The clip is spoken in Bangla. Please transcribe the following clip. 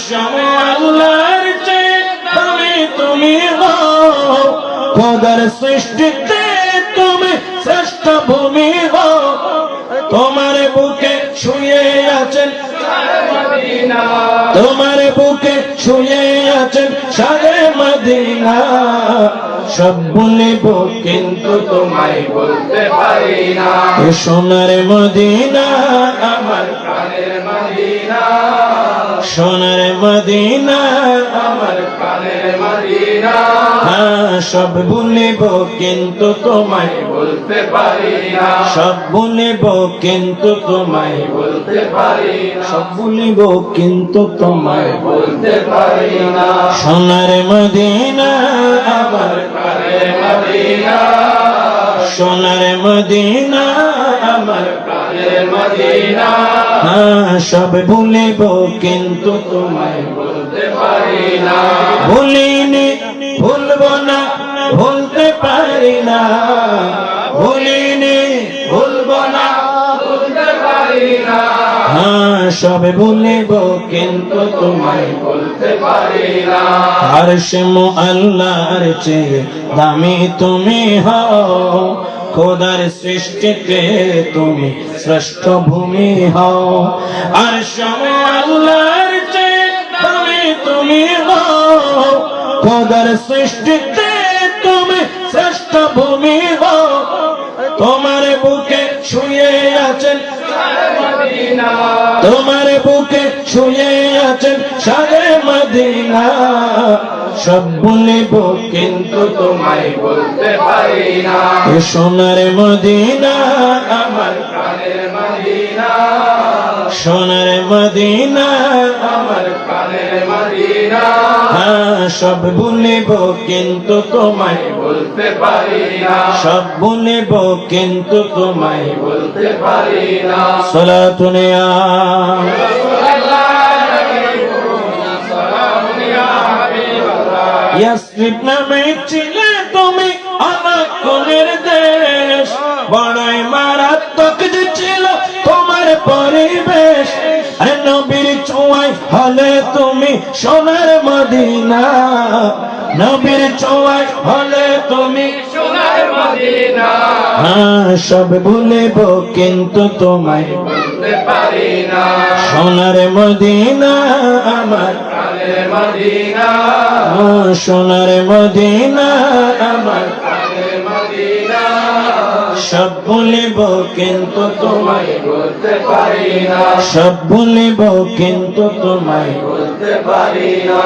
সময় আল্লাহর চেয়ে দামি তুমি হও, খোদার সৃষ্টিতে তুমি শ্রেষ্ঠ ভূমি হও। তোমার বুকে শুয়ে আছেন, তোমার বুকে শুয়ে আছেন শাহে মদিনা। সব ভুলিব কিন্তু তোমায় বলতে পারি না। সোনার মদিনা আমার প্রাণের মদিনা, সোনার মদিনা আমার প্রাণের মদিনা। সব ভুলিব কিন্তু তোমায় বলতে পারি না। সব ভুলিব কিন্তু তোমায় বলতে পারি না। সব ভুলিব কিন্তু তোমায় বলতে পারি না। সোনার মদিনা আমার প্রাণের মদিনা, সোনার মদিনা আমার প্রাণের মদিনা। সব ভুলিব কিন্তু তোমায় বলতে পারি না। ভুলিনি ভুলব না, ভুলতে পারি না। ভুলিনি ভুলব না, ভুলতে পারি না। সব ভুলিব কিন্তু তোমায় বলতে পারি না। আরশে মুআল্লার চেয়ে দামি তুমি হও, খোদার সৃষ্টিতে তুমি শ্রেষ্ঠ ভূমি হও। আরশে মুআল্লার চেয়ে দামি তুমি হও, খোদার সৃষ্টিতে তুমি শ্রেষ্ঠ ভূমি হও। তোমার বুকে শুয়ে আছেন, তোমার বুকে শুয়ে আছেন শাহে মদিনা। সব ভুলিব কিন্তু তোমায় বলতে পারি না। সোনার মদিনা আমার প্রাণের মদিনা, সোনার মদিনা আমার প্রাণের মদিনা। সব ভুলিব কিন্তু তোমায় বলতে পারি না। সব ভুলিব কিন্তু তোমায় বলতে পারি না। সালাতুন ইয়া ইয়াসরিব নামে ছিলে তুমি অনেক গুণের দেশ, বড়ই মারাত্মক ছিল তোমার পরিবেশ। নবীর ছোঁয়ায় হলে তুমি সোনার মদিনা, নবীর ছোঁয়ায় হলে তুমি সোনার মদিনা। সব ভুলিব কিন্তু তোমায় বলতে পারি না। সোনার মদিনা আমার প্রাণের মদিনা, সোনার মদিনা আমার প্রাণের মদিনা। সব ভুলিব কিন্তু তোমায় বলতে পারি না। সব ভুলিব কিন্তু তোমায় বলতে পারি না।